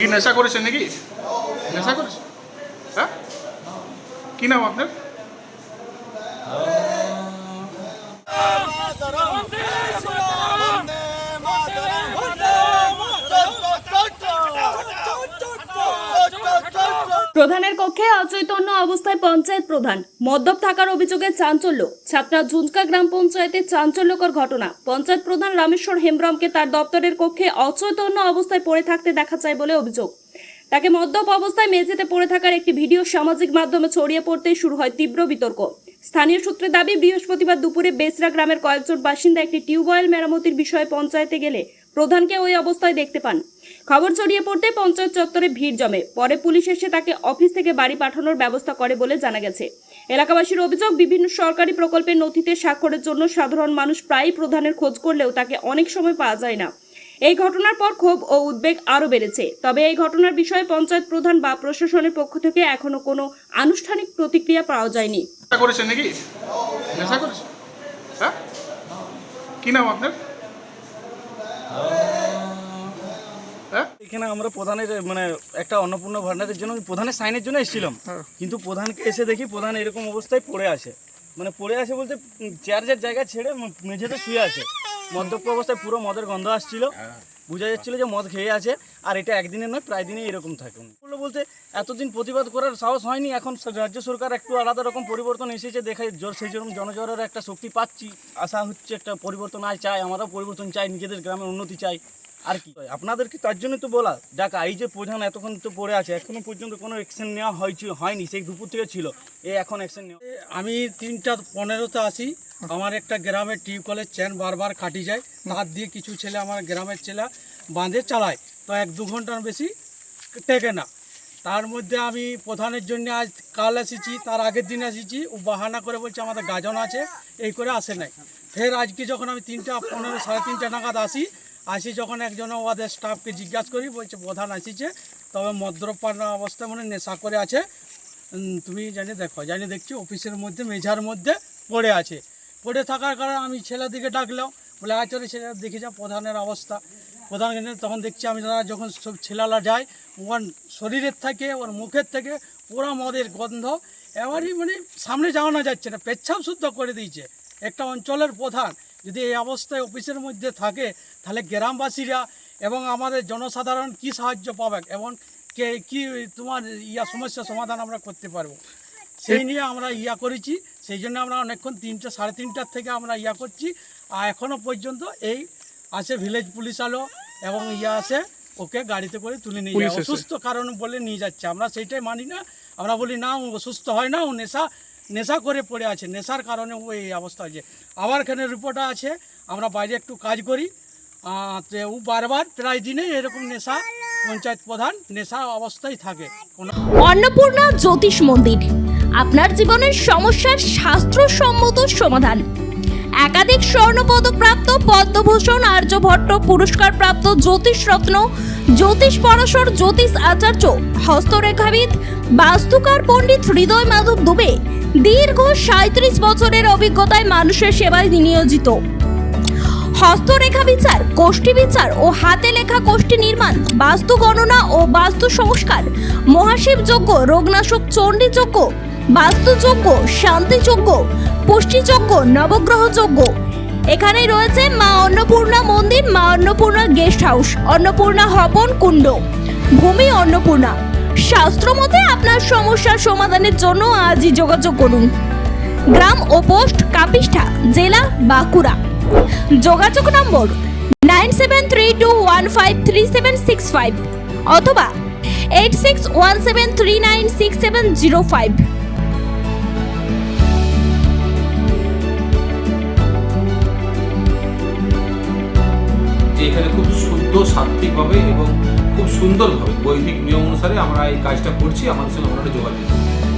কি নেশা করেছেন নাকি? নেশা করেছেন? হ্যাঁ, কি নাম আপনার? প্রধানের কক্ষে অচৈতন্য অবস্থায় পঞ্চায়েত প্রধান, মদ্যপ থাকার অভিযোগে চাঞ্চল্য। ছাত্রা ঝুঁঝকা গ্রাম পঞ্চায়েতে চাঞ্চল্যকর ঘটনা। পঞ্চায়েত প্রধান রামেশ্বর হেমব্রমকে তার দপ্তরের কক্ষে অচৈতন্য অবস্থায় পড়ে থাকতে দেখা যায় বলে অভিযোগ। তাকে মদ্যপ অবস্থায় মেঝেতে পড়ে থাকার একটি ভিডিও সামাজিক মাধ্যমে ছড়িয়ে পড়তেই শুরু হয় তীব্র বিতর্ক। স্থানীয় সূত্রে দাবি, বৃহস্পতিবার দুপুরে বেসরা গ্রামের কয়েকজন বাসিন্দা একটি টিউবওয়েল মেরামতির বিষয়ে পঞ্চায়েতে গেলে প্রধানকে ওই অবস্থায় দেখতে পান। খবর ছড়িয়ে পড়তে পঞ্চায়েত চত্বরে ভিড় জমে। পরে পুলিশ এসে তাকে অফিস থেকে বাড়ি পাঠানোর ব্যবস্থা করে বলে জানা গেছে। এলাকাবাসীর অভিযোগ, বিভিন্ন সরকারি প্রকল্পের নথিতে স্বাক্ষরের জন্য সাধারণ মানুষ প্রায়ই প্রধানের খোঁজ করলেও তাকে অনেক সময় পাওয়া যায় না। এই ঘটনার পর ক্ষোভ ও উদ্বেগ আরও বেড়েছে। তবে এই ঘটনার বিষয়ে পঞ্চায়েত প্রধান বা প্রশাসনের পক্ষ থেকে এখনো কোনো আনুষ্ঠানিক প্রতিক্রিয়া পাওয়া যায়নি। নেশা করেছেন নাকি? নেশা করেছেন? হ্যাঁ, কি নাম আপনার? এখানে আমরা প্রধানের মানে একটা অন্নপূর্ণা ভান্ডারের জন্য প্রধানের সাইনের জন্য এসেছিলাম, কিন্তু প্রধানকে এসে দেখি প্রধান এরকম অবস্থায় পড়ে আছে। মানে পড়ে আছে বলতে চেয়ারের জায়গা ছেড়ে মেঝেতে শুয়ে আছে। মদ্যপ অবস্থায় পুরো মদের গন্ধ আসছিল, বোঝা যাচ্ছিল যে মদ খেয়ে আছে। আর এটা একদিনের নয়, প্রায় দিনে এরকম থাকে। বলতে এতদিন প্রতিবাদ করার সাহস হয়নি। এখন রাজ্য সরকার একটু আলাদা রকম পরিবর্তন এসেছে, দেখায় সেই জন্য জনজোয়ারের একটা শক্তি পাচ্ছি। আশা হচ্ছে একটা পরিবর্তন চাই, আমরাও পরিবর্তন চাই, নিজেদের গ্রামের উন্নতি চাই। আর কি আপনাদেরকে তার জন্য তো বলা ডাকা, এই যে প্রধান এতক্ষণ তো পড়ে আছে, এখনো পর্যন্ত কোনো অ্যাকশন নেওয়া হয়নি। সেই দুপুর থেকে ছিল, এখন অ্যাকশন নেওয়া। আমি 3:15-তে আসি। আমার একটা গ্রামের টিউবওয়েলের চেন বারবার কাটি যায়, তার দিয়ে কিছু ছেলে আমার গ্রামের ছেলে বাঁধে চালায়, তো 1-2 ঘন্টার বেশি টেকে না। তার মধ্যে আমি প্রধানের জন্য আজ কাল এসেছি, তার আগের দিন এসেছি। ও বাহানা করে বলছে আমাদের গাজন আছে, এই করে আসে নাই। ফের আজকে যখন আমি 3:15 3:30 নাগাদ আসি যখন একজন ওদের স্টাফকে জিজ্ঞাসা করি, বলছে প্রধান আসিছে, তবে মদ্যপান অবস্থায় মানে নেশা করে আছে। তুমি দেখছি অফিসের মধ্যে মেঝার মধ্যে পড়ে আছে। পড়ে থাকার কারণে আমি ছেলেদিকে ডাকলাম, বলে আচরে ছেলে দেখে যা প্রধানের অবস্থা। প্রধান তখন দেখছি আমি যখন সব ছেলেরা যায়, ওর শরীরের থেকে ওর মুখের থেকে পুরো মদের গন্ধ। এবারই মানে সামনে যাওয়ানো যাচ্ছে না, পেচ্ছাপ শুদ্ধ করে দিয়েছে। একটা অঞ্চলের প্রধান যদি এই অবস্থায় অফিসের মধ্যে থাকে, তাহলে গ্রামবাসীরা এবং আমাদের জনসাধারণ কি সাহায্য পাবে এবং কি তোমার সমস্যা সমাধান আমরা করতে পারবো, সেই নিয়ে আমরা করেছি। সেই জন্য আমরা অনেকক্ষণ 3:30 থেকে আমরা করছি। আর এখনও পর্যন্ত এই আসে ভিলেজ পুলিশ আলো এবং আসে, ওকে গাড়িতে করে তুলে নিয়ে যায়। অসুস্থ কারণ বলে নিয়ে যাচ্ছে, আমরা সেইটাই মানি না। আমরা বলি না, ও অসুস্থ হয় না, ও নেশা করে পড়ে আছে, নেশার কারণে ও এই অবস্থা আছে। আবার এখানে রিপোর্টার আছে, আমরা বাইরে একটু কাজ করি, ও বারবার প্রায় দিনে এরকম নেশা, পঞ্চায়েত প্রধান নেশা অবস্থায় থাকে। অন্নপূর্ণা জ্যোতিষ মন্দির, আপনার জীবনের সমস্যার শাস্ত্রসম্মত সমাধান। একাধিক স্বর্ণপদক প্রাপ্ত, পদ্মভূষণ, আর্যভট্ট পুরস্কার প্রাপ্ত জ্যোতিষ রত্ন, জ্যোতিষ পরাশর, জ্যোতিষ আচার্য, হস্তরেখাবিদ, বাস্তুকার পণ্ডিত হৃদয় মাধব দুবে দীর্ঘ 37 বছরের অভিজ্ঞতায় মানুষের সেবায় নিয়োজিত। হস্তরেখা বিচার, কোষ্ঠী বিচার ও হাতে লেখা কোষ্ঠী নির্মাণ, বাস্তু গণনা ও বাস্তু সংস্কার, মহাশিব যজ্ঞ, রোগনাশক চণ্ডী যজ্ঞ, বাস্তু যজ্ঞ, শান্তি যজ্ঞ, পুষ্টি যজ্ঞ, নবগ্রহ যজ্ঞ। এখানেই রয়েছে মা অন্নপূর্ণা মন্দির, মা অন্নপূর্ণা গেস্ট হাউস, অন্নপূর্ণা হবন কুণ্ড, ভূমি অন্নপূর্ণা। শাস্ত্রমতে আপনার সমস্যার সমাধানের জন্য আজই যোগাযোগ করুন। গ্রাম ও পোস্ট কাপিষ্ঠা, জেলা বাঁকুড়া। যোগাযোগ নম্বর 9732153765 অথবা 8617396705। এখানে খুব শুদ্ধ সাত্ত্বিকভাবে এবং খুব সুন্দরভাবে বৈদিক নিয়ম অনুসারে আমরা এই কাজটা করছি। আমাদের সঙ্গে আপনারা যোগাযোগ করুন।